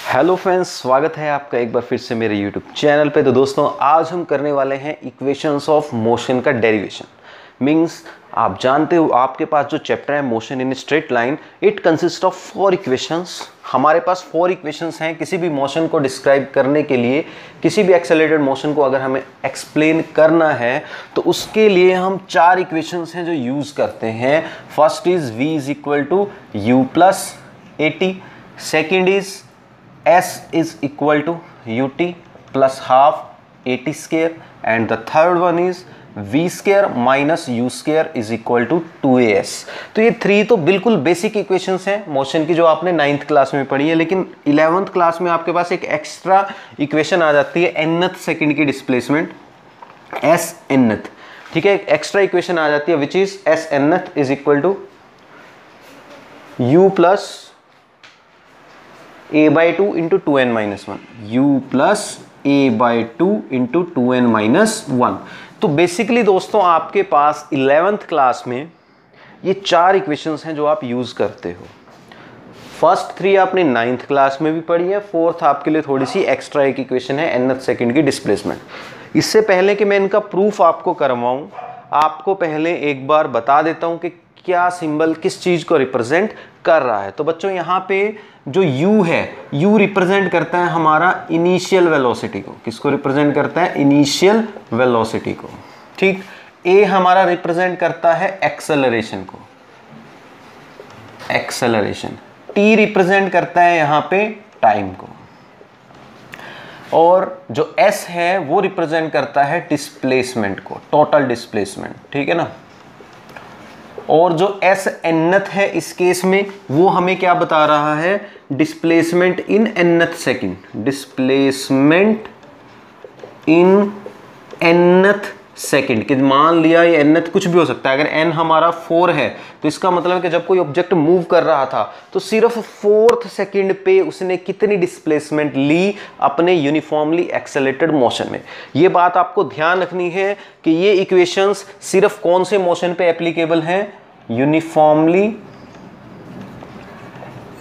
Hello friends, स्वागत है आपका एक बार फिर से मेरे यूट्यूब चैनल पे। तो दोस्तों, आज हम करने वाले हैं इक्वेशंस ऑफ मोशन का डेरिवेशन। मींस आप जानते हो, आपके पास जो चैप्टर है motion in straight line, it consist of 4 equations. हमारे पास 4 इक्वेशंस हैं किसी भी मोशन को डिस्क्राइब करने के लिए। किसी भी एक्सेलरेटेड मोशन को अगर हमें एक्सप्लेन करना है तो उसके लिए हम 4 इक्वेशंस हैं जो यूज़ करते हैं। First is v is equal to you plus A t, second is S is equal to ut plus half at square, and the third one is v square minus u square is equal to 2as। तो ये 3 तो बिल्कुल basic equations हैं motion की, जो आपने 9th class में पढ़ी है। लेकिन 11th क्लास में आपके पास एक एक्स्ट्रा इक्वेशन आ जाती है nth सेकंड की डिस्प्लेसमेंट, s nth। ठीक है, एक एक्स्ट्रा इक्वेशन आ जाती है which is s nth is equal to u plus a by 2 into 2n minus 1, u plus a by 2 into 2n minus 1। तो बेसिकली दोस्तों, आपके पास 11th क्लास में ये 4 इक्वेशंस हैं जो आप यूज़ करते हो। फर्स्ट 3 आपने 9th क्लास में भी पढ़ी है, 4th आपके लिए थोड़ी सी एक्स्ट्रा एक इक्वेशन है nth सेकंड की डिस्प्लेसमेंट। इससे पहले कि मैं इनका प्रूफ आपको करवाऊं, आपको पहले एक बार बता देता हूं कि क्या सिंबल किस चीज़ को रिप्रेजेंट कर रहा है। तो बच्चों, यहाँ पे जो u है, u रिप्रेजेंट करता है हमारा इनिशियल वेलोसिटी को। किसको रिप्रेजेंट करता है? इनिशियल वेलोसिटी को। ठीक। a हमारा रिप्रेजेंट करता है एक्सेलरेशन को, एक्सेलरेशन। t रिप्रेजेंट करता है यहाँ पे टाइम को, और जो s है वो रिप्रेजेंट करता है डिस्प्लेसमेंट को, टोटल डिस्प्लेसमेंट। ठीक है ना। और जो s nth है इस केस में, वो हमें क्या बता रहा है? Displacement in nth second, displacement in nth second. कि मान लिया ये nth कुछ भी हो सकता है। अगर n हमारा 4 है तो इसका मतलब है कि जब कोई ऑब्जेक्ट मूव कर रहा था तो सिर्फ 4th सेकंड पे उसने कितनी डिस्प्लेसमेंट ली अपने यूनिफॉर्मली एक्सेलरेटेड मोशन में। ये बात आपको ध्यान रखनी है कि ये इक्वेशंस सिर्फ कौन से मोशन पे एप्लीकेबल हैं? यूनिफॉर्मली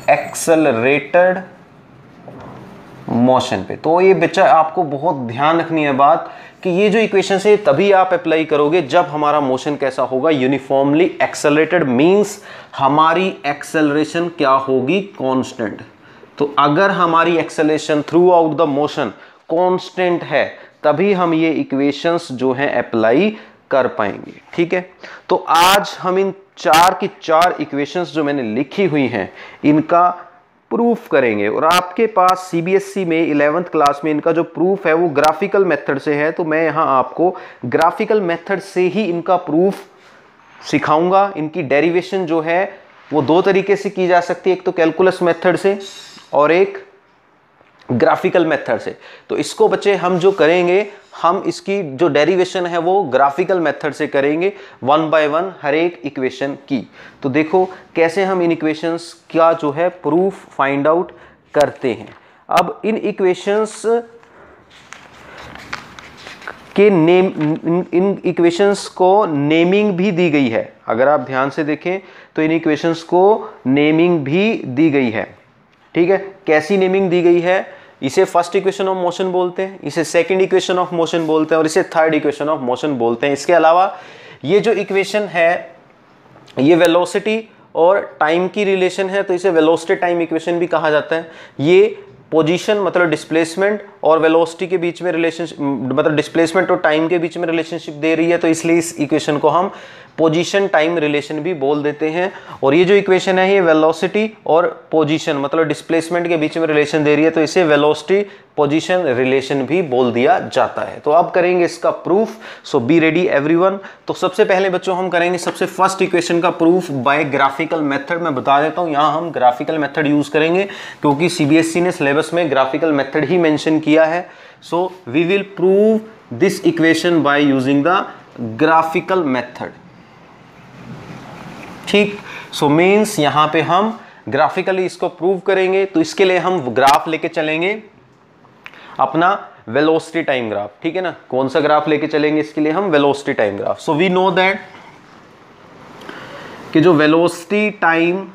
एक्सेलरेटेड मोशन पे। तो ये बच्चा आपको बहुत ध्यान रखनी है बात कि ये जो इक्वेशन है तभी आप अप्लाई करोगे जब हमारा मोशन कैसा होगा? Uniformly accelerated. मींस हमारी एक्सेलरेशन क्या होगी? कांस्टेंट। तो अगर हमारी acceleration through out the motion constant है तभी हम ये इक्वेशंस जो हैं अप्लाई कर पाएंगे। ठीक है। तो आज हम इन 4 की 4 इक्वेशंस जो मैंने लिखी हुई हैं इनका प्रूफ करेंगे। और आपके पास सीबीएसई में 11th क्लास में इनका जो प्रूफ है वो ग्राफिकल मेथड से है। तो मैं यहाँ आपको ग्राफिकल मेथड से ही इनका प्रूफ सिखाऊंगा। इनकी डेरिवेशन जो है वो 2 तरीके से की जा सकती है, एक तो कैलकुलस मेथड से और एक ग्राफिकल मेथड से। तो इसको बच्चे हम जो करेंगे, हम इसकी जो डेरिवेशन है वो ग्राफिकल मेथड से करेंगे, 1 बाय 1 हर एक इक्वेशन की। तो देखो कैसे हम इन इक्वेशंस का जो है प्रूफ फाइंड आउट करते हैं। अब इन इक्वेशंस के इन इक्वेशंस को नेमिंग भी दी गई है। अगर आप ध्यान से देखें तो इन इक्वेशंस को नेमिंग भी दी गई है। ठीक है। कैसी नेमिंग दी गई है? इसे फर्स्ट इक्वेशन ऑफ मोशन बोलते हैं, इसे सेकंड इक्वेशन ऑफ मोशन बोलते हैं और इसे थर्ड इक्वेशन ऑफ मोशन बोलते हैं। इसके अलावा ये जो इक्वेशन है ये वेलोसिटी और टाइम की रिलेशन है, तो इसे वेलोसिटी टाइम इक्वेशन भी कहा जाता है। ये पोजीशन मतलब डिस्प्लेसमेंट और वेलोसिटी के बीच में रिलेशनशिप, मतलब डिस्प्लेसमेंट और टाइम के बीच में रिलेशनशिप दे रही है, तो इसलिए इस इक्वेशन को हम पोजीशन टाइम रिलेशन भी बोल देते हैं। और ये जो इक्वेशन है ये वेलोसिटी और पोजीशन मतलब डिस्प्लेसमेंट के बीच में रिलेशन दे रही है, तो इसे वेलोसिटी पोजीशन रिलेशन भी बोल दिया जाता है। तो अब करेंगे इसका proof. So be ready everyone. तो सबसे पहले बच्चों हम करेंगे सबसे फर्स्ट इक्वेशन का प्रूफ बाय ग्राफिकल मेथड। मैं बता देता हूँ, यहाँ हम ग्राफिकल मेथड यूज करेंगे क्योंकि सीबीएसई ने सिलेबस में ग्राफिकल मेथड ही मेंशन किया है। So we will prove this equation by using the graphical method. ठीक। सो मीन्स यहाँ पे हम ग्राफिकली इसको प्रूव करेंगे। तो इसके लिए हम ग्राफ लेके चलेंगे, अपना वेलोसिटी टाइम ग्राफ। ठीक है ना। कौन सा ग्राफ लेके चलेंगे इसके लिए? हम velocity time graph. So we know that कि जो वेलोसिटी टाइम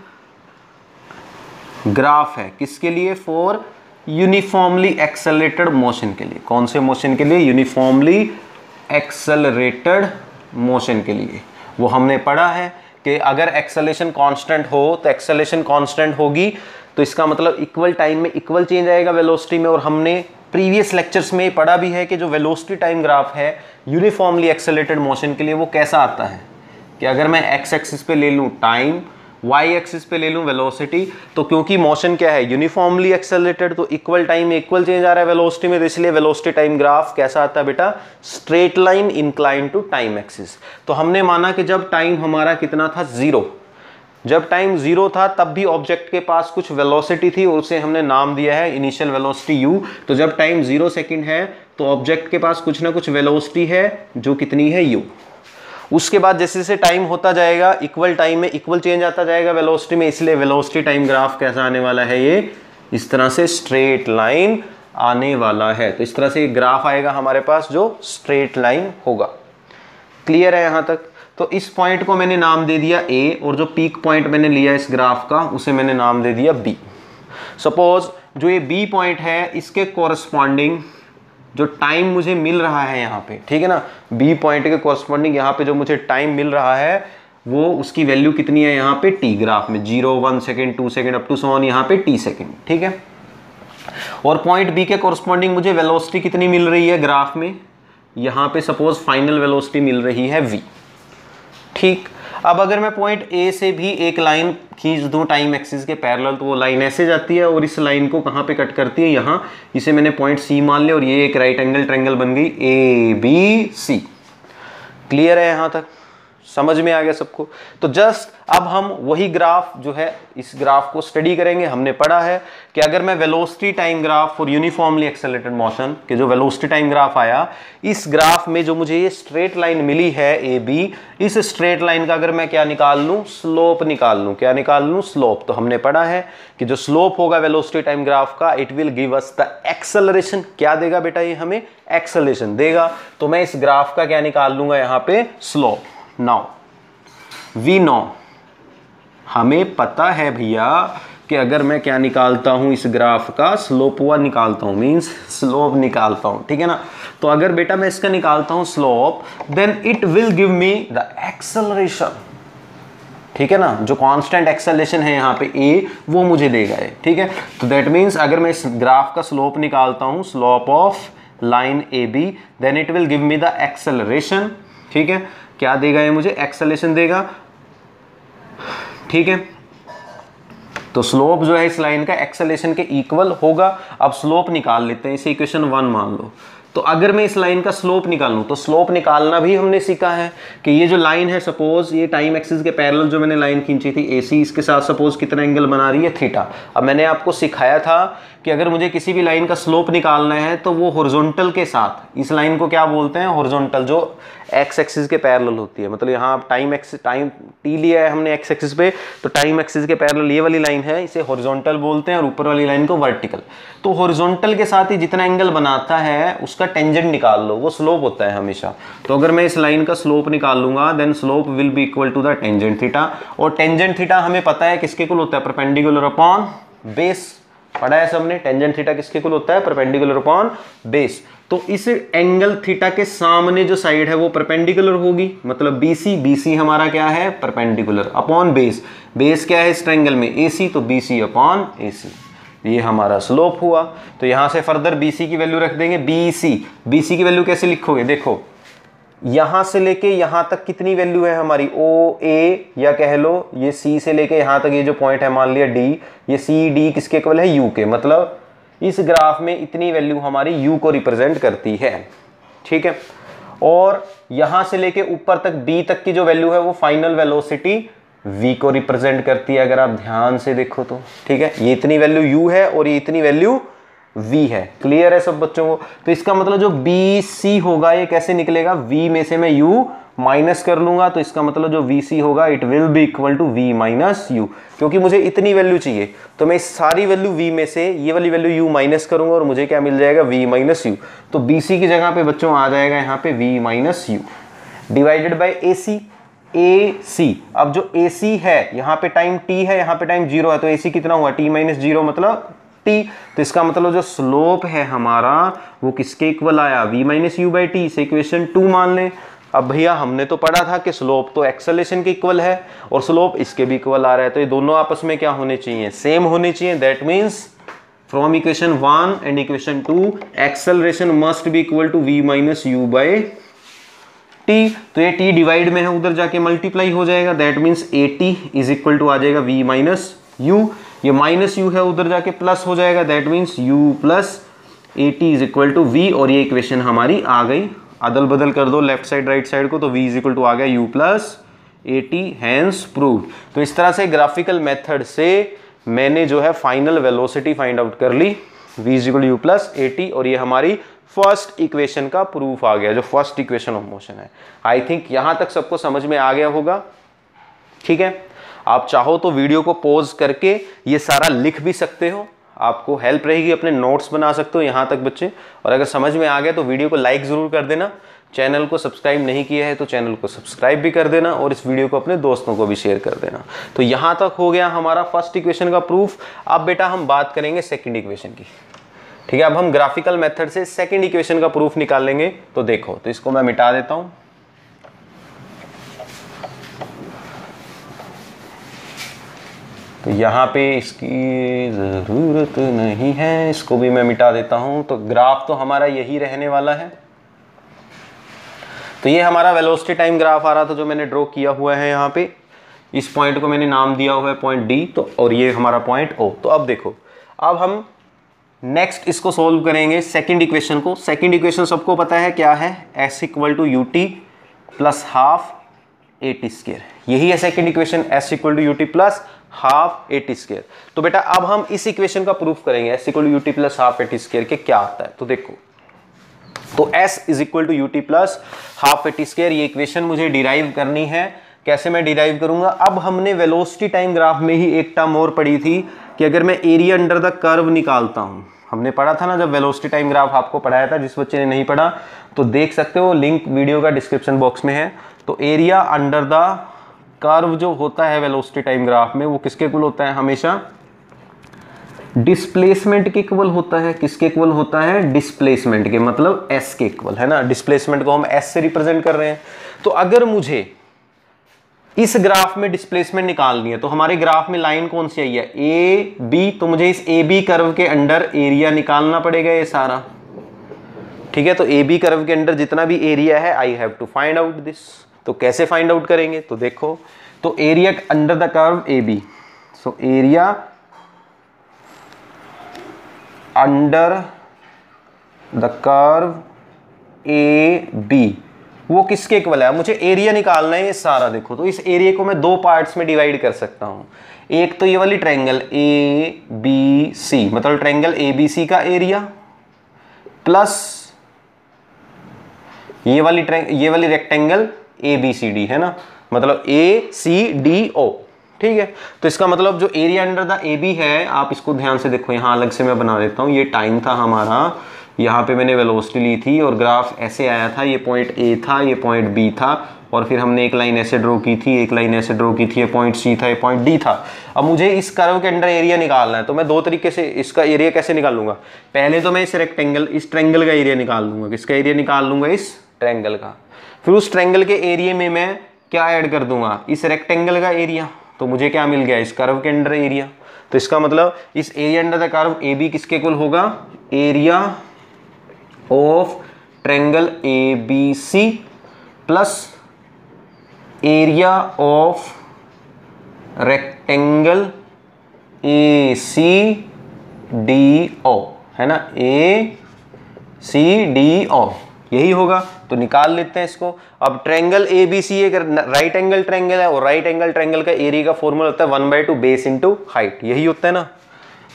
ग्राफ है किसके लिए? फॉर यूनिफॉर्मली एक्सेलरेटेड मोशन के लिए। कौन से मोशन के लिए? यूनिफॉर्मली एक्सेलरेटेड मोशन के लिए। वो हमने पढ़ा है कि अगर एक्सेलरेशन कांस्टेंट हो तो एक्सेलरेशन कांस्टेंट होगी तो इसका मतलब इक्वल टाइम में इक्वल चेंज आएगा वेलोसिटी में। और हमने प्रीवियस लेक्चर्स में पढ़ा भी है कि जो वेलोसिटी टाइम ग्राफ है यूनिफॉर्मली एक्सेलरेटेड मोशन के लिए वो कैसा आता है कि अगर मैं एक्स एक्सिस पे ले लूँ टाइम, वाई एक्सिस पे ले लूँ वेलोसिटी, तो क्योंकि मोशन क्या है यूनिफॉर्मली एक्सेलरेटेड तो इक्वल टाइम में इक्वल चेंज आ रहा है वेलोसिटी में, तो इसलिए वेलोसिटी टाइम ग्राफ कैसा आता है बेटा? Straight line incline to time axis. तो हमने माना कि जब टाइम हमारा कितना था? 0। जब टाइम 0 था तब भी ऑब्जेक्ट के पास कुछ वेलोसिटी थी और उसे हमने नाम दिया है इनिशियल वेलोसिटी u। तो जब टाइम 0 सेकेंड है तो ऑब्जेक्ट के पास कुछ ना कुछ वेलोसिटी है जो कितनी है? u। उसके बाद जैसे जैसे टाइम होता जाएगा इक्वल टाइम में इक्वल चेंज आता जाएगा वेलोसिटी में, इसलिए वेलोसिटी टाइम ग्राफ कैसा आने वाला है? ये इस तरह से स्ट्रेट लाइन आने वाला है। तो इस तरह से ग्राफ आएगा हमारे पास जो स्ट्रेट लाइन होगा। क्लियर है यहाँ तक? तो इस पॉइंट को मैंने नाम दे दिया A और जो पीक पॉइंट मैंने लिया इस ग्राफ का उसे मैंने नाम दे दिया B। सपोज जो ये B पॉइंट है इसके कोरस्पॉन्डिंग जो टाइम मुझे मिल रहा है यहाँ पे, ठीक है ना, B पॉइंट के कोरस्पॉन्डिंग यहाँ पे जो मुझे टाइम मिल रहा है वो उसकी वैल्यू कितनी है यहाँ पे T ग्राफ में? 0, 1 second, 2 second up to so on यहाँ पे T सेकेंड, ठीक है। और पॉइंट B के कोरस्पॉन्डिंग मुझे वेलोसिटी कितनी मिल रही है ग्राफ में? यहाँ पे सपोज फाइनल वेलोसिटी मिल रही है V, ठीक। अब अगर मैं पॉइंट A से भी एक लाइन खींच दूं टाइम एक्सिस के पैरेलल तो वो लाइन ऐसे जाती है और इस लाइन को कहाँ पे कट करती है? यहाँ। इसे मैंने पॉइंट C मान लिया और ये एक राइट एंगल ट्रायंगल बन गई ABC। क्लियर है यहाँ तक? समझ में आ गया सबको? तो जस्ट अब हम वही ग्राफ जो है इस ग्राफ को स्टडी करेंगे। हमने पढ़ा है कि अगर मैं velocity time graph for uniformly accelerated motion के जो वेलोसिटी टाइम ग्राफ आया, इस ग्राफ में जो मुझे ये स्ट्रेट लाइन मिली है AB, इस स्ट्रेट लाइन का अगर मैं क्या निकाल लूं? स्लोप निकाल लूं। क्या निकाल लूं? स्लोप। तो हमने पढ़ा है कि जो स्लोप होगा वेलोसिटी टाइम ग्राफ का it will give us the acceleration. क्या देगा बेटा? ये हमें एक्सेलरेशन देगा। तो मैं इस ग्राफ का क्या निकाल लूंगा यहाँ पे? स्लोप। नाउ वी नो, हमें पता है भैया कि अगर मैं क्या निकालता हूं इस ग्राफ का? स्लोप हुआ निकालता हूं, मींस स्लोप निकालता हूं, ठीक है ना। तो अगर बेटा मैं इसका निकालता हूं slope, then it will give me the acceleration, ठीक है ना। जो कांस्टेंट एक्सेलरेशन है यहाँ पे A वो मुझे देगा, ठीक है। तो दैट मीन्स अगर मैं इस ग्राफ का स्लोप निकालता हूं, slope of line AB, then it will give me the acceleration, ठीक है। क्या देगा ये मुझे? एक्सेलरेशन देगा, ठीक है। तो स्लोप जो है इस लाइन का एक्सेलरेशन के इक्वल होगा। अब स्लोप निकाल लेते हैं, इसे इक्वेशन 1 मान लो। तो अगर मैं इस लाइन का स्लोप निकालूं तो स्लोप निकालना भी हमने सीखा है कि ये जो लाइन है सपोज ये टाइम एक्सिस के पैरेलल जो मैंने लाइन खींची थी AC, इसके साथ सपोज कितना एंगल बना रही है? थीटा। अब मैंने आपको सिखाया था कि अगर मुझे किसी भी लाइन का स्लोप निकालना है तो वो हॉरिजॉन्टल के साथ, इस लाइन को क्या बोलते हैं? हॉरिजॉन्टल, जो एक्स एक्सिस के पैरेलल होती है। मतलब यहाँ टाइम T लिया है हमने एक्स एक्सिस पे, तो टाइम एक्सिस के पैरेलल ये वाली लाइन है, इसे हॉरिजॉन्टल बोलते हैं और ऊपर वाली लाइन को वर्टिकल। तो हॉरिजॉन्टल के साथ ही जितना एंगल बनाता है उसका टेंजेंट निकाल लो, वो स्लोप होता है हमेशा। तो अगर मैं इस लाइन का स्लोप निकाल लूंगा then slope will be equal to the tangent theta. और टेंजेंट थीटा हमें पता है किसके इक्वल होता है? Perpendicular upon base. पढ़ा है सबने? टेंजेंट थीटा किसके इक्वल होता है? Perpendicular upon base. तो इस एंगल थीटा के सामने जो साइड है वो परपेंडिकुलर होगी, मतलब BC हमारा क्या है? Perpendicular upon base. बेस क्या है इस ट्रायंगल में? AC, तो BC अपॉन AC। ये हमारा स्लोप हुआ। तो यहां से फर्दर BC की वैल्यू रख देंगे। BC की वैल्यू कैसे लिखोगे? देखो यहां से लेके यहां तक कितनी वैल्यू है हमारी? OA, या कह लो ये C से लेके यहां तक ये जो पॉइंट है मान लिया D, ये CD किसके इक्वल है? U के। मतलब इस ग्राफ में इतनी वैल्यू हमारी U को रिप्रेजेंट करती है, ठीक है। और यहां से लेके ऊपर तक B तक की जो वैल्यू है वो फाइनल वेलोसिटी V को रिप्रेजेंट करती है, अगर आप ध्यान से देखो तो, ठीक है। ये इतनी वैल्यू U है और ये इतनी वैल्यू V है। क्लियर है सब बच्चों को? तो इसका मतलब जो BC होगा ये कैसे निकलेगा? V में से मैं U माइनस कर लूंगा, तो इसका मतलब जो VC होगा it will be equal to V minus U, क्योंकि मुझे इतनी वैल्यू चाहिए। तो मैं इस सारी वैल्यू V में से ये वाली वैल्यू U माइनस करूंगा और मुझे क्या मिल जाएगा? V minus U। तो BC की जगह पे बच्चों आ जाएगा यहाँ पे V minus U divided by AC। अब जो AC है यहाँ पे टाइम T है, यहाँ पे टाइम 0 है, तो AC कितना हुआ? T माइनस 0 मतलब t। तो इसका मतलब जो स्लोप है हमारा वो किसके इक्वल आया, v minus u by T. इसे इक्वेशन 2 मान लें। अब भैया हमने तो पढ़ा था कि स्लोप तो एक्सेलरेशन के इक्वल है और स्लोप इसके भी इक्वल आ रहा है, तो ये दोनों आपस में क्या होने चाहिए, सेम होने चाहिए। That means from equation 1 and equation 2 acceleration must be equal to v minus u by t. तो ये t डिवाइड में है, उधर जाके मल्टीप्लाई हो जाएगा। That means a t is equal to आ जाएगा v माइनस यू, ये माइनस यू है उधर जाके प्लस हो जाएगा। That means u plus A t is equal to v, और ये इक्वेशन हमारी आ गई। अदल बदल कर दो लेफ्ट साइड राइट साइड को, तो v इज इक्वल टू आ गया u प्लस ए टी, हैंस प्रूव्ड। तो इस तरह से ग्राफिकल मेथड से मैंने जो है फाइनल वेलोसिटी फाइंड आउट कर ली, v is equal to you plus A t, और ये हमारी फर्स्ट इक्वेशन का प्रूफ आ गया, जो फर्स्ट इक्वेशन ऑफ मोशन है। आई थिंक यहां तक सबको समझ में आ गया होगा। ठीक है, आप चाहो तो वीडियो को पॉज करके ये सारा लिख भी सकते हो, आपको हेल्प रहेगी, अपने नोट्स बना सकते हो यहाँ तक बच्चे। और अगर समझ में आ गया तो वीडियो को लाइक ज़रूर कर देना, चैनल को सब्सक्राइब नहीं किया है तो चैनल को सब्सक्राइब भी कर देना, और इस वीडियो को अपने दोस्तों को भी शेयर कर देना। तो यहाँ तक हो गया हमारा फर्स्ट इक्वेशन का प्रूफ। अब बेटा हम बात करेंगे सेकेंड इक्वेशन की। ठीक है, अब हम ग्राफिकल मेथड से सेकेंड इक्वेशन का प्रूफ निकाल लेंगे। तो देखो, तो इसको मैं मिटा देता हूँ। तो यहाँ पे इसकी ज़रूरत नहीं है, इसको भी मैं मिटा देता हूँ। तो ग्राफ तो हमारा यही रहने वाला है। तो ये हमारा वेलोसिटी टाइम ग्राफ आ रहा था जो मैंने ड्रॉ किया हुआ है यहाँ पे। इस पॉइंट को मैंने नाम दिया हुआ है पॉइंट डी, तो और ये हमारा पॉइंट ओ। तो अब देखो, अब हम नेक्स्ट इसको सोल्व करेंगे सेकेंड इक्वेशन को। सेकेंड इक्वेशन सबको पता है क्या है, s equal to U T plus half A T square. यही है second equation, s equal to U T plus half A T square. तो बेटा अब हम इस इक्वेशन का प्रूफ करेंगे, s equal to U T plus half A T square के क्या आता है। तो देखो, तो s is equal to U T plus half A T square, ये इक्वेशन मुझे डिराइव करनी है। कैसे मैं डिराइव करूंगा, अब हमने वेलोसिटी टाइम ग्राफ में ही एक टर्म और पढ़ी थी कि अगर मैं एरिया अंडर द कर्व निकालता हूं, हमने पढ़ा था ना जब वेलोसिटी टाइम ग्राफ आपको पढ़ाया था। जिस बच्चे ने नहीं पढ़ा तो देख सकते हो, लिंक वीडियो का डिस्क्रिप्शन बॉक्स में है। तो एरिया अंडर द कर्व जो होता है वेलोसिटी टाइम ग्राफ में, वो किसके इक्वल होता है, हमेशा डिस्प्लेसमेंट के इक्वल होता है। किसके इक्वल होता है, डिस्प्लेसमेंट के, मतलब s के इक्वल, है ना। डिस्प्लेसमेंट को हम s से रिप्रेजेंट कर रहे हैं। तो अगर मुझे इस ग्राफ में डिस्प्लेसमेंट निकालनी है, तो हमारे ग्राफ में लाइन कौन सी आई है, ए बी, तो मुझे इस ए बी कर्व के अंडर एरिया निकालना पड़ेगा ये सारा। ठीक है, तो ए बी कर्व के अंडर जितना भी एरिया है, I have to find out this. तो कैसे फाइंड आउट करेंगे, तो देखो, तो area under the curve A B, so area under the curve A B, वो किसके इक्वल है, मुझे एरिया निकालना है ये सारा। देखो, तो इस एरिया को मैं दो पार्ट्स में डिवाइड कर सकता हूं। एक तो ये वाली ट्रायंगल ए बी सी, मतलब ट्रायंगल ए बी सी का एरिया, प्लस ये वाली rectangle A B C D, है ना, मतलब ए सी डी ओ। ठीक है, तो इसका मतलब जो area under the A B है, आप इसको ध्यान से देखो, यहां अलग से मैं बना देता हूं। ये टाइम था हमारा, यहाँ पे मैंने वेलोसिटी ली थी और ग्राफ ऐसे आया था, ये पॉइंट ए था, ये पॉइंट बी था, और फिर हमने एक लाइन ऐसे ड्रॉ की थी, एक लाइन ऐसे ड्रॉ की थी, ये पॉइंट सी था, ये पॉइंट डी था। अब मुझे इस कर्व के अंडर एरिया निकालना है, तो मैं दो तरीके से इसका एरिया कैसे निकालूंगा। पहले तो मैं इस रेक्टेंगल, इस ट्रायंगल का एरिया निकाल लूंगा। किसका एरिया निकाल लूंगा, इस ट्रायंगल का। फिर उस ट्रायंगल के एरिया में मैं क्या ऐड कर दूंगा, इस रेक्टेंगल का एरिया। तो मुझे क्या मिल गया, इस कर्व के अंडर एरिया। तो इसका मतलब इस area under the curve A B किसके इक्वल होगा, area of triangle A B C plus area of rectangle A C D O, है ना, ए सी डी ओ, यही होगा। तो निकाल लेते हैं इसको। अब ट्रायंगल ए बी सी एक राइट एंगल ट्रायंगल है, और राइट एंगल ट्रायंगल का एरिया का फॉर्मूला होता है 1/2 बेस इंटू हाइट, यही होता है ना।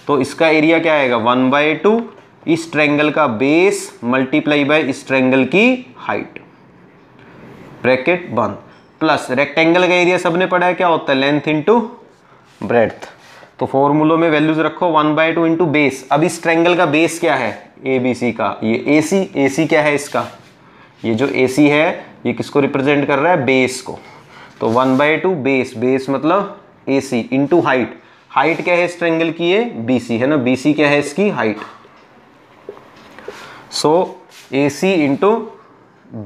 तो इसका एरिया क्या आएगा, 1/2 इस ट्रायंगल का बेस मल्टीप्लाई बाय इस ट्रायंगल की हाइट, ब्रैकेट बंद, प्लस रेक्टेंगल का एरिया सबने पढ़ा है क्या होता है, लेंथ इंटू ब्रेड्थ। तो फॉर्मूलों में वैल्यूज रखो, 1/2 इंटू बेस। अब इस ट्रायंगल का बेस क्या है, ए बी सी का, ये ए सी। ए सी क्या है इसका, ये जो ए सी है ये किसको रिप्रेजेंट कर रहा है, बेस को। तो 1/2 बेस, बेस मतलब A C into height. Height क्या है इस ट्रायंगल की, ये BC है ना, BC क्या है इसकी हाइट। सो AC इंटू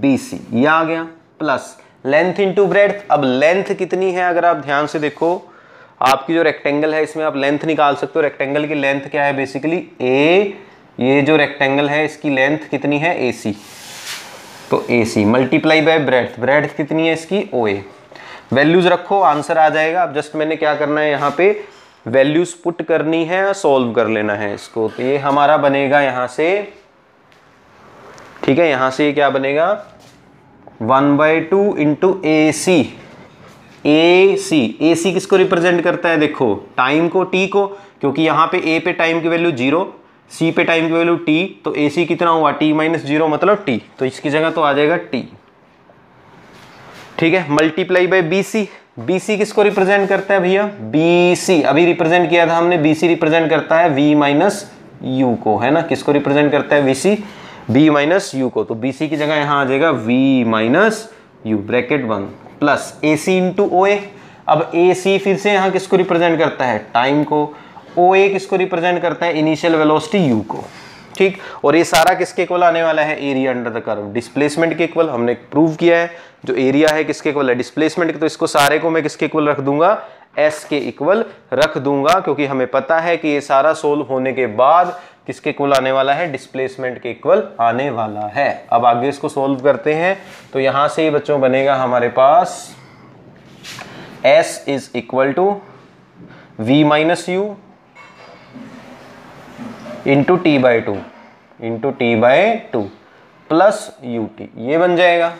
BC ये आ गया, प्लस लेंथ इंटू ब्रेड्थ। अब लेंथ कितनी है अगर आप ध्यान से देखो, आपकी जो रेक्टेंगल है इसमें आप लेंथ निकाल सकते हो। रेक्टेंगल की लेंथ क्या है बेसिकली A, ये जो रेक्टेंगल है इसकी लेंथ कितनी है AC, तो AC multiply by breadth, breadth कितनी है इसकी OA। वैल्यूज रखो आंसर आ जाएगा। अब जस्ट मैंने क्या करना है यहाँ पे वैल्यूज पुट करनी है, सॉल्व कर लेना है इसको। तो ये हमारा बनेगा यहाँ से, ठीक है, यहाँ से ये क्या बनेगा 1/2 इंटू AC। AC किसको रिप्रेजेंट करता है, देखो टाइम को, T को, क्योंकि यहाँ पे A पे टाइम की वैल्यू 0, C पे टाइम की वैल्यू T, तो AC कितना हुआ T - 0 मतलब T, तो इसकी जगह तो आ जाएगा T, ठीक है। मल्टीप्लाई बाय BC, BC किसको रिप्रेजेंट करता है भैया, BC अभी रिप्रेजेंट किया था हमने, BC रिप्रेजेंट करता है V - U को, है ना, किसको रिप्रेजेंट करता है BC, B - U को, तो BC की जगह यहाँ आ जाएगा V - U bracket 1 plus AC into OA। अब AC फिर से यहाँ किसको रिप्रेजेंट करता है, टाइम को, OA किसको रिप्रेजेंट करता है, इनिशियल वेलोसिटी U को, ठीक। और ये सारा किसके इक्वल आने वाला है, area under the curve, displacement के इक्वल। हमने प्रूव किया है जो एरिया है किसके इक्वल है, डिस्प्लेसमेंट के, तो इसको सारे को मैं किसके इक्वल रख दूंगा, S के इक्वल रख दूंगा, क्योंकि हमें पता है कि ये सारा सोल्व होने के बाद किसके इक्वल आने वाला है, डिस्प्लेसमेंट के इक्वल आने वाला है। अब आगे इसको सोल्व करते हैं, तो यहां से बच्चों बनेगा हमारे पास S is equal to V - U into T/2 plus UT, ये बन जाएगा,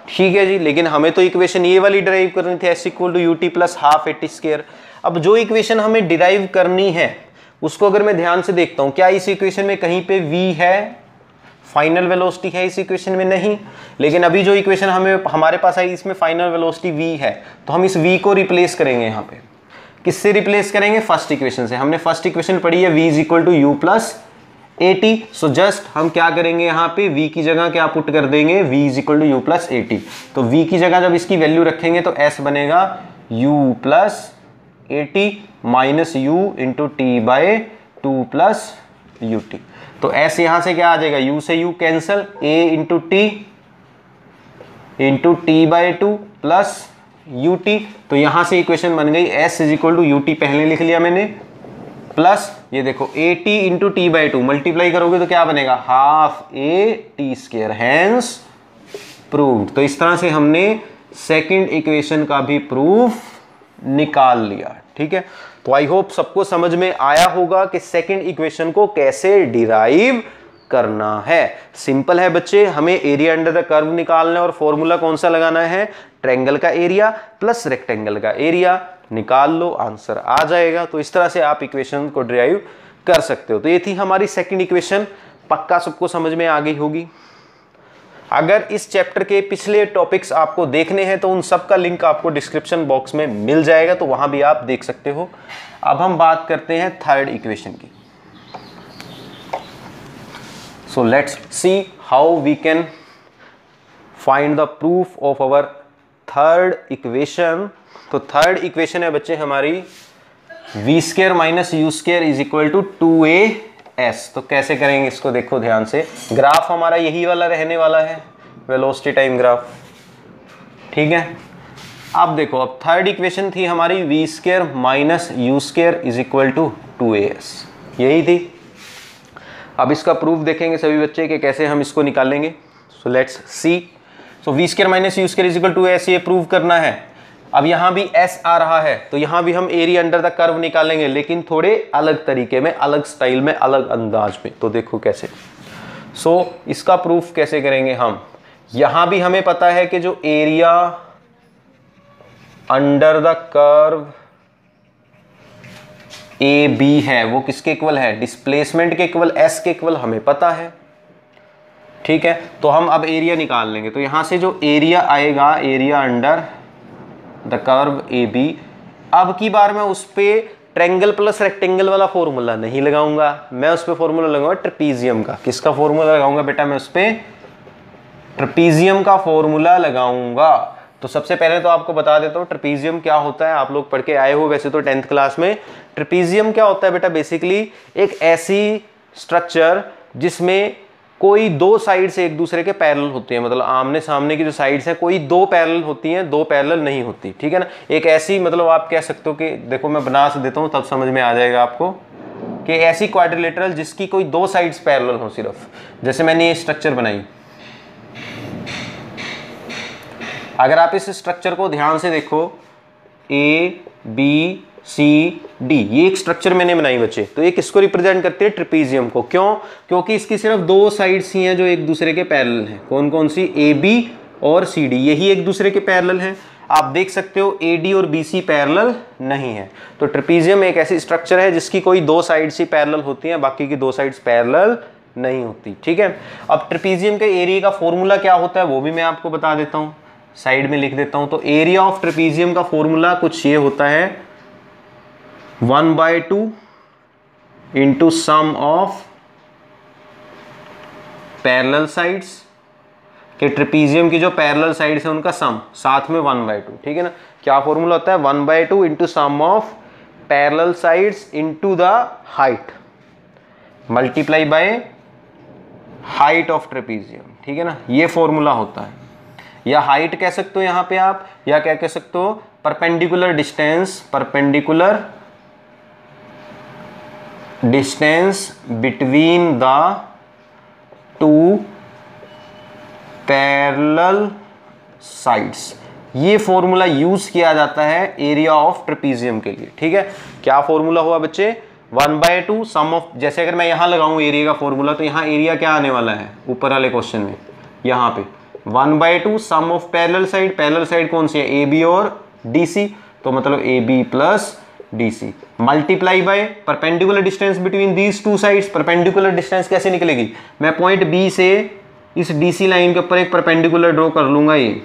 ठीक है जी। लेकिन हमें तो इक्वेशन ये वाली डिराइव करनी थी, S equal to UT plus half AT²। अब जो इक्वेशन हमें डिराइव करनी है उसको अगर मैं ध्यान से देखता हूं, क्या इस इक्वेशन में कहीं पे V है, फाइनल वेलोसिटी है इस इक्वेशन में, नहीं। लेकिन अभी जो इक्वेशन हमारे पास आई इसमें फाइनल वेलोसिटी V है, तो हम इस V को रिप्लेस करेंगे। यहाँ पे किससे रिप्लेस करेंगे, फर्स्ट इक्वेशन से। हमने फर्स्ट इक्वेशन पढ़ी है V is equal to U plus AT। So just हम क्या करेंगे, यहाँ पे V की जगह क्या पुट कर देंगे, V is equal to U plus AT। तो V की जगह जब इसकी वैल्यू रखेंगे तो S बनेगा U plus AT minus U into T/2 plus UT। तो S यहाँ से क्या आ जाएगा, U से U cancel, A into T into T/2 plus UT। तो यहां से इक्वेशन बन गई S is equal to UT, पहले लिख लिया मैंने, प्लस ये देखो AT इंटू T/2 मल्टीप्लाई करोगे तो क्या बनेगा, हाफ AT², हैंस प्रूव्ड। तो इस तरह से हमने सेकंड इक्वेशन का भी प्रूफ निकाल लिया, ठीक है। तो आई होप सबको समझ में आया होगा कि सेकंड इक्वेशन को कैसे डिराइव करना है। सिंपल है बच्चे, हमें एरिया अंडर द कर्व निकालना है और फॉर्मूला कौन सा लगाना है, ट्रायंगल का एरिया प्लस रेक्टेंगल का एरिया, निकाल लो आंसर आ जाएगा। तो इस तरह से आप इक्वेशन को डिराइव कर सकते हो। तो ये थी हमारी सेकंड इक्वेशन, पक्का सबको समझ में आ गई होगी। अगर इस चैप्टर के पिछले टॉपिक्स आपको देखने हैं तो उन सब का लिंक आपको डिस्क्रिप्शन बॉक्स में मिल जाएगा, तो वहां भी आप देख सकते हो। अब हम बात करते हैं थर्ड इक्वेशन की। So let's see how we can find the proof of our third equation। तो थर्ड इक्वेशन है बच्चे हमारी V² minus U² is equal to 2AS। तो कैसे करेंगे इसको, देखो ध्यान से, ग्राफ हमारा यही वाला रहने वाला है, वेलोसिटी टाइम ग्राफ, ठीक है। अब देखो, अब थर्ड इक्वेशन थी हमारी V² minus U² is equal to 2AS, यही थी। अब इसका प्रूफ देखेंगे सभी बच्चे कि कैसे हम इसको निकालेंगे। So let's see. So V² minus U² is equal to AS, ये प्रूव करना है। अब यहाँ भी S आ रहा है, तो यहाँ भी हम एरिया अंडर द कर्व निकालेंगे, लेकिन थोड़े अलग तरीके में, अलग स्टाइल में, अलग अंदाज में। तो देखो कैसे। सो इसका प्रूफ कैसे करेंगे हम, यहाँ भी हमें पता है कि जो area under the curve AB है वो किसके इक्वल है, डिस्प्लेसमेंट के इक्वल, S के इक्वल हमें पता है, ठीक है। तो हम अब एरिया निकाल लेंगे। तो यहां से जो एरिया आएगा, area under the curve AB, अब की बार मैं उस पे ट्रायंगल प्लस रेक्टेंगल वाला फॉर्मूला नहीं लगाऊंगा, मैं उस पे फॉर्मूला लगाऊंगा ट्रेपीजियम का। किसका फॉर्मूला लगाऊंगा बेटा, मैं उस पे ट्रेपीजियम का फॉर्मूला लगाऊंगा। तो सबसे पहले तो आपको बता देता हूँ ट्रेपीजियम क्या होता है। आप लोग पढ़ के आए हो वैसे तो 10th क्लास में। ट्रेपीजियम क्या होता है बेटा, बेसिकली एक ऐसी स्ट्रक्चर जिसमें कोई दो साइड से एक दूसरे के पैरेलल होती है, मतलब आमने सामने की जो साइड्स हैं कोई दो पैरेलल होती हैं, दो पैरेलल नहीं होती, ठीक है ना। एक ऐसी, मतलब आप कह सकते हो कि देखो मैं बना से देता हूँ तब समझ में आ जाएगा आपको, कि ऐसी क्वाड्रिलेटरल जिसकी कोई दो साइड्स पैरेलल हो सिर्फ। जैसे मैंने ये स्ट्रक्चर बनाई, अगर आप इस स्ट्रक्चर को ध्यान से देखो, ए बी सी डी, ये एक स्ट्रक्चर मैंने बनाई बच्चे, तो ये किसको रिप्रेजेंट करते हैं, ट्रेपीजियम को। क्यों? क्योंकि इसकी सिर्फ दो साइड्स ही हैं जो एक दूसरे के पैरेलल हैं। कौन कौन सी, ए बी और सी डी, यही एक दूसरे के पैरेलल हैं। आप देख सकते हो ए डी और बी सी पैरेलल नहीं है। तो ट्रेपीजियम एक ऐसी स्ट्रक्चर है जिसकी कोई दो साइड्स ही पैरेलल होती हैं, बाकी की दो साइड्स पैरेलल नहीं होती, ठीक है। अब ट्रेपीजियम के एरिया का फॉर्मूला क्या होता है वो भी मैं आपको बता देता हूँ, साइड में लिख देता हूँ। तो एरिया ऑफ ट्रेपीजियम का फॉर्मूला कुछ ये होता है, 1/2 into sum of parallel sides, कि ट्रेपीजियम की जो पैरेलल साइड्स है उनका सम, साथ में 1/2, ठीक है ना। क्या फॉर्मूला होता है, 1/2 into sum of parallel sides into the height multiply by height of trapezium, ठीक है ना। ये फॉर्मूला होता है, या हाइट कह सकते हो यहां पे आप, या क्या कह सकते हो, perpendicular distance, perpendicular distance between the two parallel sides. ये फॉर्मूला यूज किया जाता है एरिया ऑफ ट्रेपीजियम के लिए, ठीक है। क्या फॉर्मूला हुआ बच्चे, 1/2 सम ऑफ, जैसे अगर मैं यहां लगाऊं एरिया का फॉर्मूला, तो यहां एरिया क्या आने वाला है ऊपर वाले क्वेश्चन में, यहां पे 1/2 sum of parallel side, parallel side कौन सी है, ए बी और डी सी, तो मतलब A B plus D C multiply by perpendicular distance between these two sides. Perpendicular distance कैसे निकलेगी, मैं पॉइंट बी से इस डी सी लाइन के ऊपर एक परपेंडिकुलर ड्रॉ कर लूंगा, ये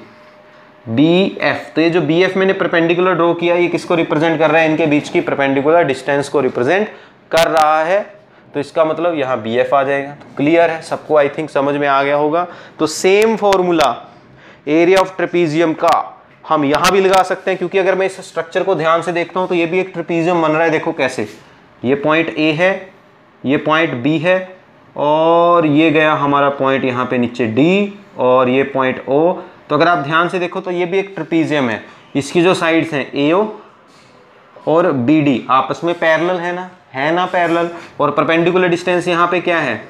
बी एफ। तो ये जो बी एफ मैंने परपेंडिकुलर ड्रॉ किया, ये किसको रिप्रेजेंट कर रहा है, इनके बीच की परपेंडिकुलर डिस्टेंस को रिप्रेजेंट कर रहा है। तो इसका मतलब यहाँ बी एफ आ जाएगा। तो क्लियर है सबको, आई थिंक समझ में आ गया होगा। तो same formula area of trapezium का हम यहां भी लगा सकते हैं, क्योंकि अगर मैं इस स्ट्रक्चर को ध्यान से देखता हूं तो ये भी एक ट्रेपीजियम बन रहा है। देखो कैसे, ये पॉइंट ए है, ये पॉइंट बी है, और ये गया हमारा पॉइंट यहाँ पे नीचे डी, और ये पॉइंट ओ। तो अगर आप ध्यान से देखो तो ये भी एक ट्रेपीजियम है। इसकी जो साइड्स हैं ए ओ और बी डी आपस में पैरेलल है ना पैरेलल, और परपेंडिकुलर डिस्टेंस यहाँ पे क्या है,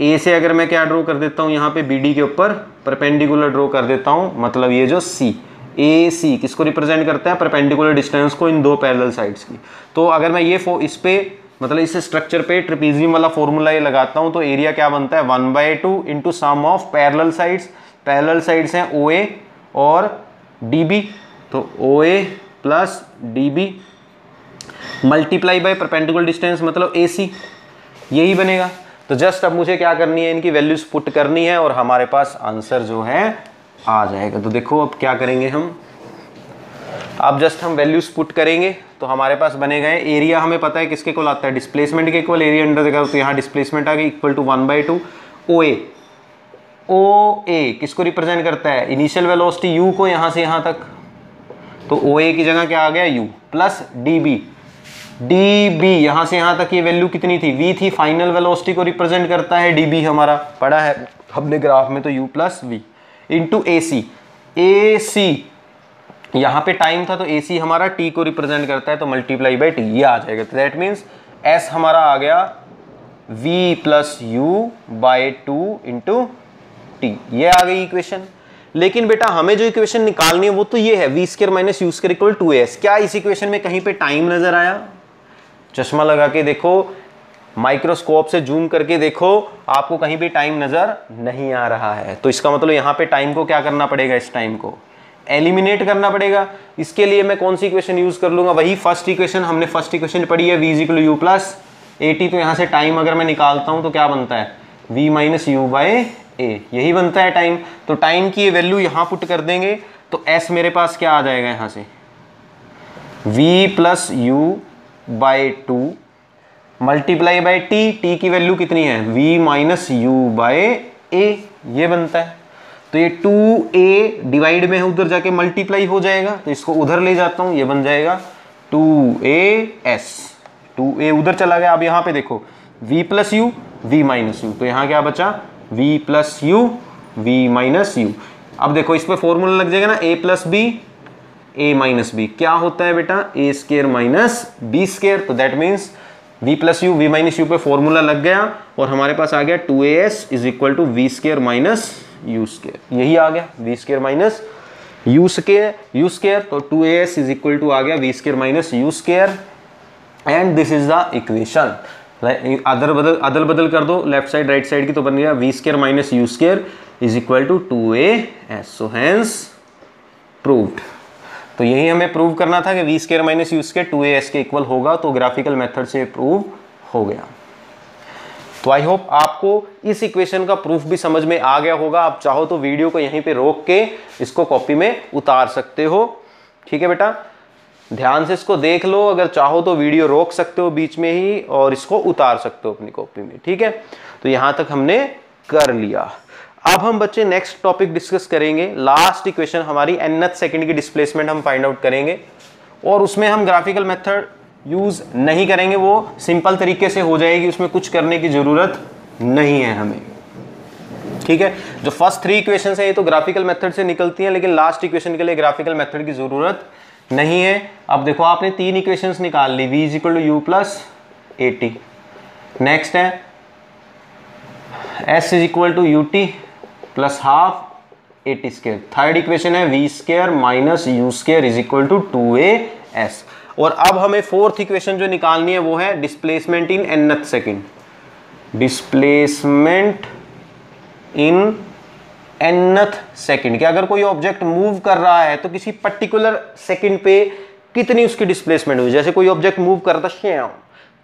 ए से अगर मैं क्या ड्रॉ कर देता हूँ यहाँ पे बी डी के ऊपर परपेंडिकुलर ड्रॉ कर देता हूँ, मतलब ये जो सी ए सी किसको रिप्रेजेंट करता है, परपेंडिकुलर डिस्टेंस को इन दो पैरेलल साइड्स की। तो अगर मैं ये इस पे मतलब इस स्ट्रक्चर पे ट्रेपीजियम वाला फॉर्मूला ये लगाता हूँ, तो एरिया क्या बनता है, 1/2 into sum of parallel sides. Parallel sides हैं ओ ए और डी बी, तो O A plus D B multiply by perpendicular distance मतलब ए सी, यही बनेगा। तो जस्ट अब मुझे क्या करनी है, इनकी वैल्यूज पुट करनी है और हमारे पास आंसर जो है आ जाएगा। तो देखो अब क्या करेंगे हम, अब जस्ट हम वैल्यूज पुट करेंगे तो हमारे पास बनेगा एरिया, हमें पता है किसके इक्वल आता है, डिस्प्लेसमेंट के इक्वल एरिया अंडर देगा। तो यहाँ डिस्प्लेसमेंट आ गई इक्वल टू 1/2 ओ ए। ओ ए किसको रिप्रेजेंट करता है, इनिशियल वेलोसिटी यू को यहाँ से यहाँ तक, तो ओ ए की जगह क्या आ गया U, plus D B. D B यहाँ से यहाँ तक ये वैल्यू कितनी थी, वी थी, फाइनल वेलोसिटी को रिप्रेजेंट करता है डी बी, हमारा पड़ा है हमने ग्राफ में, तो यू प्लस वी इंटू ए सी। ए सी यहाँ पे टाइम था तो ए सी हमारा टी को रिप्रेजेंट करता है, तो मल्टीप्लाई बाई टी ये आ जाएगा। तो दैट मीन्स एस हमारा आ गया V plus U by 2 into T, ये आ गई इक्वेशन। लेकिन बेटा हमें जो इक्वेशन निकालनी है वो तो ये है, V square minus you square equal 2s। क्या इस इक्वेशन में कहीं पे टाइम नजर आया, चश्मा लगा के देखो, माइक्रोस्कोप से जूम करके देखो, आपको कहीं भी टाइम नजर नहीं आ रहा है। तो इसका मतलब यहाँ पे टाइम को क्या करना पड़ेगा, इस टाइम को एलिमिनेट करना पड़ेगा। इसके लिए मैं कौन सी इक्वेशन यूज कर लूंगा, वही फर्स्ट इक्वेशन, हमने फर्स्ट इक्वेशन पढ़ी है, v equal you plus A T. तो यहाँ से टाइम अगर मैं निकालता हूँ तो क्या बनता है, v माइनस यू बाई ए, यही बनता है टाइम। तो टाइम की ये वैल्यू यहाँ पुट कर देंगे तो s मेरे पास क्या आ जाएगा, यहाँ से v plus U by 2 multiply by T, T की वैल्यू कितनी है, v माइनस यू बाई ए, ये बनता है। तो ये 2a डिवाइड में है, उधर जाके मल्टीप्लाई हो जाएगा, तो इसको उधर ले जाता हूं, ये बन जाएगा 2as, 2a उधर चला गया। अब यहाँ पे देखो v plus u v minus u, तो यहाँ क्या बचा v plus u v minus u. अब देखो इस पे फॉर्मूला लग जाएगा ना a plus b a minus b, क्या होता है बेटा a square minus b square, तो that means v plus u v minus u पे फॉर्मूला लग गया और हमारे पास आ गया 2as is equal to v square minus you square, यही आ गया V square minus you square, तो 2as इज इक्वल टू आ गया V square minus you square and this is the equation. अदल बदल कर दो लेफ्ट साइड राइट साइड की, तो बन गया V square minus you square is equal to 2as, so hence proved. तो यही हमें प्रूव करना था कि V square minus you square 2as के इक्वल होगा, तो ग्राफिकल मेथड से प्रूव हो गया। तो आई होप आपको इस इक्वेशन का प्रूफ भी समझ में आ गया होगा। आप चाहो तो वीडियो को यहीं पे रोक के इसको कॉपी में उतार सकते हो, ठीक है बेटा, ध्यान से इसको देख लो, अगर चाहो तो वीडियो रोक सकते हो बीच में ही और इसको उतार सकते हो अपनी कॉपी में, ठीक है। तो यहां तक हमने कर लिया। अब हम बच्चे नेक्स्ट टॉपिक डिस्कस करेंगे, लास्ट इक्वेशन हमारी nth सेकंड की डिस्प्लेसमेंट हम फाइंड आउट करेंगे और उसमें हम ग्राफिकल मेथड यूज नहीं करेंगे, वो सिंपल तरीके से हो जाएगी, उसमें कुछ करने की जरूरत नहीं है हमें, ठीक है। जो फर्स्ट 3 इक्वेशंस है ये तो ग्राफिकल मेथड से निकलती हैं, लेकिन लास्ट इक्वेशन के लिए ग्राफिकल मेथड की जरूरत नहीं है। अब देखो आपने 3 इक्वेशंस निकाल ली, v is equal to you plus A T, next है s is equal to U T plus half A T square, third equation है v square minus you square is equal to 2as। और अब हमें fourth equation जो निकालनी है वो है displacement in nth second, displacement in nth second, कि अगर कोई ऑब्जेक्ट मूव कर रहा है तो किसी पर्टिकुलर सेकंड पे कितनी उसकी डिस्प्लेसमेंट हुई। जैसे कोई ऑब्जेक्ट मूव कर रहा था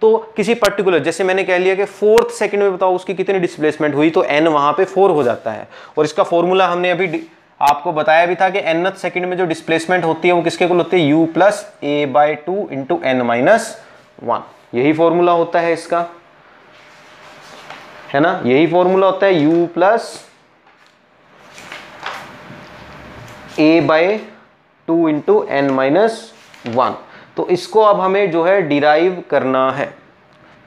तो किसी पर्टिकुलर, जैसे मैंने कह लिया कि 4th सेकंड में बताओ उसकी कितनी डिस्प्लेसमेंट हुई, तो n वहां पे 4 हो जाता है। और इसका फॉर्मूला हमने अभी आपको बताया भी था कि nth सेकंड में जो डिस्प्लेसमेंट होती है वो किसके इक्वल होती है, u plus A by two into n माइनस 1, यही फॉर्मूला होता है इसका, है ना, यही फॉर्मूला होता है u plus A by two into n माइनस 1। तो इसको अब हमें जो है डिराइव करना है,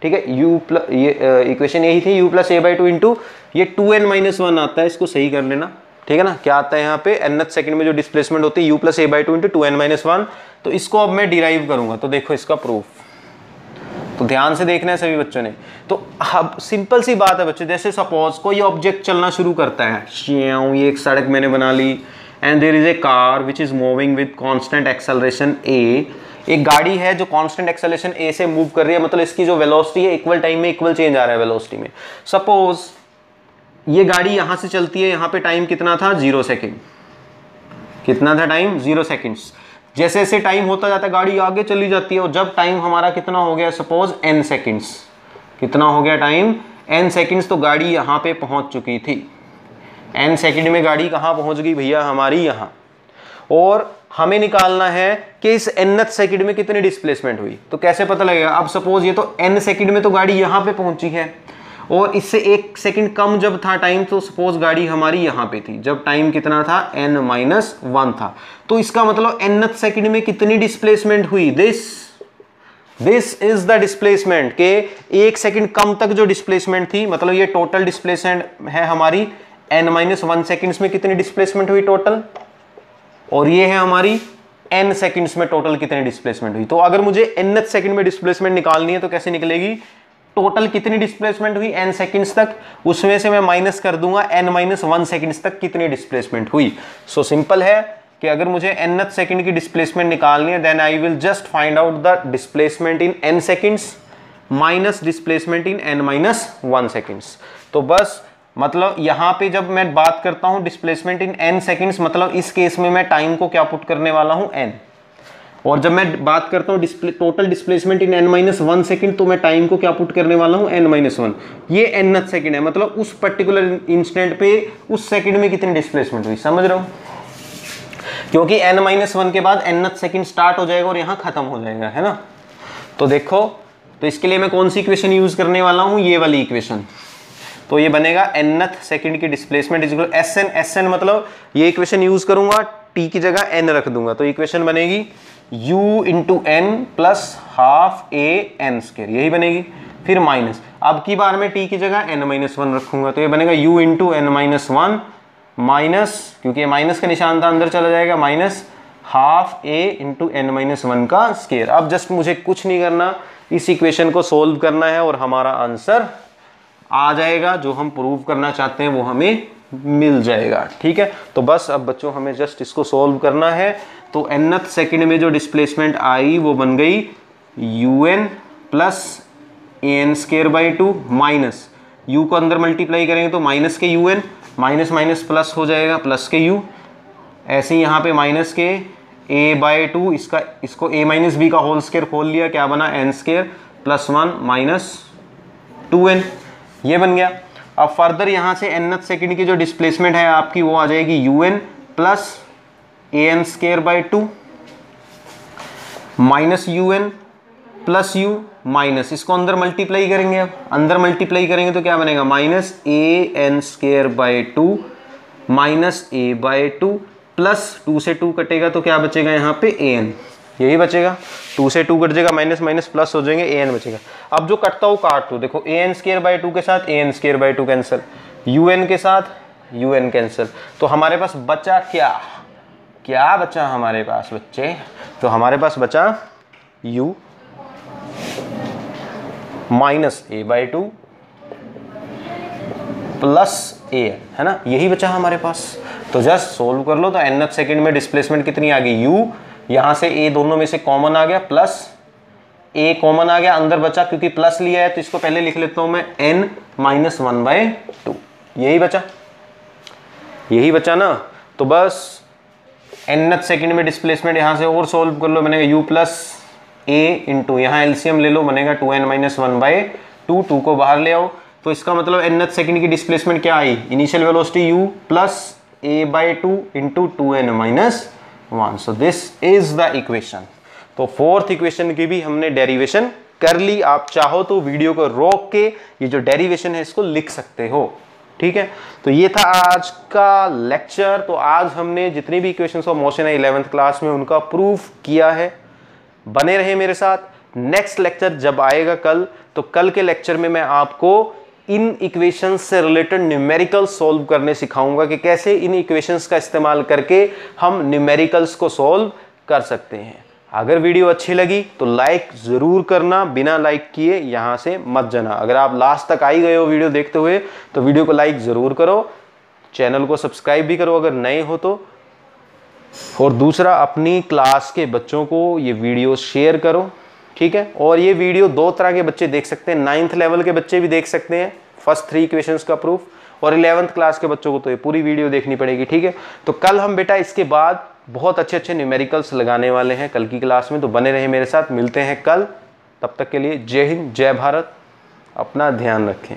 ठीक है। u प्लस ये इक्वेशन यही थी, u plus A by two into ये 2n माइनस 1 आता है, इसको सही कर लेना, ठीक है ना। क्या आता है यहाँ पे nth सेकंड में जो डिस्प्लेसमेंट होती है u plus A by two into 2n minus 1, तो इसको अब मैं डिराइव करूंगा। तो देखो इसका प्रूफ, तो ध्यान से देखना है सभी बच्चों ने। तो अब सिंपल सी बात है बच्चों, जैसे सपोज कोई ऑब्जेक्ट चलना शुरू करता है, ये एक सड़क मैंने बना ली and there is a car which is moving with constant acceleration a, एक गाड़ी है जो कांस्टेंट एक्सेलरेशन a से मूव कर रही है, मतलब इसकी जो वेलोसिटी है इक्वल टाइम में इक्वल चेंज आ रहा है वेलोसिटी में। सपोज ये गाड़ी यहां से चलती है, यहां पे टाइम कितना था 0 सेकेंड, कितना था टाइम 0 सेकेंड्स। जैसे जैसे टाइम होता जाता है गाड़ी आगे चली जाती है, और जब टाइम हमारा कितना हो गया सपोज n सेकेंड्स, कितना हो गया टाइम n सेकेंड्स, तो गाड़ी यहाँ पे पहुंच चुकी थी। n सेकेंड में गाड़ी कहाँ पहुंच गई भैया हमारी यहाँ, और हमें निकालना है कि इस nth सेकंड में कितनी डिस्प्लेसमेंट हुई। तो कैसे पता लगेगा, अब सपोज ये तो n सेकंड में तो गाड़ी यहाँ पे पहुंची है और इससे 1 सेकंड कम जब था टाइम, तो सपोज गाड़ी हमारी यहाँ पे थी जब टाइम कितना था n माइनस 1 था, तो इसका मतलब nth सेकंड में कितनी डिस्प्लेसमेंट हुई, दिस इज द डिस्प्लेसमेंट के 1 सेकंड कम तक जो डिस्प्लेसमेंट थी, मतलब ये टोटल डिस्प्लेसमेंट है हमारी n माइनस 1 सेकेंड्स में कितनी डिस्प्लेसमेंट हुई टोटल, और ये है हमारी n सेकंड्स में टोटल कितनी डिस्प्लेसमेंट हुई। तो अगर मुझे nth सेकंड में डिस्प्लेसमेंट निकालनी है तो कैसे निकलेगी, टोटल कितनी डिस्प्लेसमेंट हुई n सेकंड्स तक, उसमें से मैं माइनस कर दूंगा n माइनस 1 सेकंड्स तक कितनी डिस्प्लेसमेंट हुई। सो सिंपल है कि अगर मुझे nth सेकंड की डिस्प्लेसमेंट निकालनी है, then I will just find out the displacement in n seconds minus displacement in n माइनस 1 सेकंड्स। तो बस मतलब यहाँ पे जब मैं बात करता हूँ डिस्प्लेसमेंट इन n सेकंड्स, मतलब इस केस में मैं टाइम को क्या पुट करने वाला हूँ n, और जब मैं बात करता हूँ टोटल डिस्प्लेसमेंट इन n माइनस 1 सेकंड, तो मैं टाइम को क्या पुट करने वाला हूँ n माइनस 1। ये nth सेकंड है, मतलब उस पर्टिकुलर इंस्टेंट पे उस सेकंड में कितनी डिस्प्लेसमेंट हुई, समझ रहे हो, क्योंकि n माइनस 1 के बाद nth सेकंड स्टार्ट हो जाएगा और यहाँ खत्म हो जाएगा, है ना। तो देखो, तो इसके लिए मैं कौन सी इक्वेशन यूज करने वाला हूँ, ये वाली इक्वेशन। तो ये बनेगा nth सेकंड की displacement is equal to S मतलब ये इक्वेशन यूज करूंगा, t की जगह n रख दूंगा, तो इक्वेशन बनेगी u into n plus half a n square, यही बनेगी। फिर माइनस, अब की बार में t की जगह n-1 रखूंगा, तो ये बनेगा u इंटू n-1 माइनस, क्योंकि माइनस का निशान था अंदर चला जाएगा, minus half a into n-1 का स्क्वायर। अब जस्ट मुझे कुछ नहीं करना, इस इक्वेशन को सोल्व करना है और हमारा आंसर आ जाएगा, जो हम प्रूव करना चाहते हैं वो हमें मिल जाएगा। ठीक है, तो बस अब बच्चों हमें जस्ट इसको सोल्व करना है। तो nth सेकंड में जो डिस्प्लेसमेंट आई वो बन गई un plus an square by 2 minus u को अंदर मल्टीप्लाई करेंगे तो माइनस के un, माइनस माइनस प्लस हो जाएगा, प्लस के u, ऐसे ही यहाँ पे माइनस के a बाई 2, इसको a माइनस बी का होल स्क्वायर खोल लिया, क्या बना n square plus 1 minus 2n, ये बन गया। अब फर्दर यहाँ से nth सेकंड की जो डिस्प्लेसमेंट है आपकी वो आ जाएगी un plus an square by 2 minus un plus u minus, इसको अंदर मल्टीप्लाई करेंगे, अब अंदर मल्टीप्लाई करेंगे तो क्या बनेगा, minus an square by 2 minus a by 2 plus 2 से 2 कटेगा तो क्या बचेगा यहाँ पे an, यही बचेगा, 2 से 2 कट जाएगा, माइनस माइनस प्लस हो जाएंगे, an बचेगा। अब जो कटता हो काट दो, देखो an स्क्वायर बाई 2 के साथ an square by 2 cancel, un के साथ un कैंसिल, तो हमारे पास बचा क्या बचा हमारे पास बच्चे, तो हमारे पास बचा u minus a by 2 plus a, है ना, यही बचा हमारे पास। तो जस्ट सोल्व कर लो, तो nth सेकंड में डिस्प्लेसमेंट कितनी आ गई u, यहाँ से a दोनों में से कॉमन आ गया, प्लस a कॉमन आ गया, अंदर बचा, क्योंकि प्लस लिया है तो इसको पहले लिख लेता हूं मैं n माइनस 1 बाई 2, यही बचा ना। तो बस nth सेकंड में डिस्प्लेसमेंट यहाँ से और सोल्व कर लो, बनेगा u प्लस a इंटू यहाँ एलसीएम ले लो, बनेगा 2n माइनस 1 बाई 2, 2 को बाहर ले आओ, तो इसका मतलब nth सेकंड की डिस्प्लेसमेंट क्या आई, initial velocity u plus a by 2 into 2n minus 1, so this is the equation. तो फोर्थ इक्वेशन की भी हमने डेरिवेशन कर ली। आप चाहो तो वीडियो को रोक के ये जो डेरिवेशन है इसको लिख सकते हो। ठीक है, तो ये था आज का लेक्चर। तो आज हमने जितनी भी इक्वेशंस ऑफ मोशन है 11th क्लास में उनका प्रूफ किया है। बने रहे मेरे साथ। नेक्स्ट लेक्चर जब आएगा कल, तो कल के लेक्चर में मैं आपको इन इक्वेशंस से रिलेटेड न्यूमेरिकल सॉल्व करने सिखाऊंगा कि कैसे इन इक्वेशंस का इस्तेमाल करके हम न्यूमेरिकल्स को सॉल्व कर सकते हैं। अगर वीडियो अच्छी लगी तो लाइक जरूर करना, बिना लाइक किए यहां से मत जाना। अगर आप लास्ट तक आई गए हो वीडियो देखते हुए तो वीडियो को लाइक जरूर करो, चैनल को सब्सक्राइब भी करो अगर नए हो तो, और दूसरा अपनी क्लास के बच्चों को ये वीडियो शेयर करो। ठीक है, और ये वीडियो दो तरह के बच्चे देख सकते हैं, 9th लेवल के बच्चे भी देख सकते हैं फर्स्ट 3 इक्वेशंस का प्रूफ, और 11th क्लास के बच्चों को तो ये पूरी वीडियो देखनी पड़ेगी। ठीक है, तो कल हम बेटा इसके बाद बहुत अच्छे अच्छे न्यूमेरिकल्स लगाने वाले हैं कल की क्लास में, तो बने रहे मेरे साथ। मिलते हैं कल, तब तक के लिए जय हिंद, जय भारत, अपना ध्यान रखें।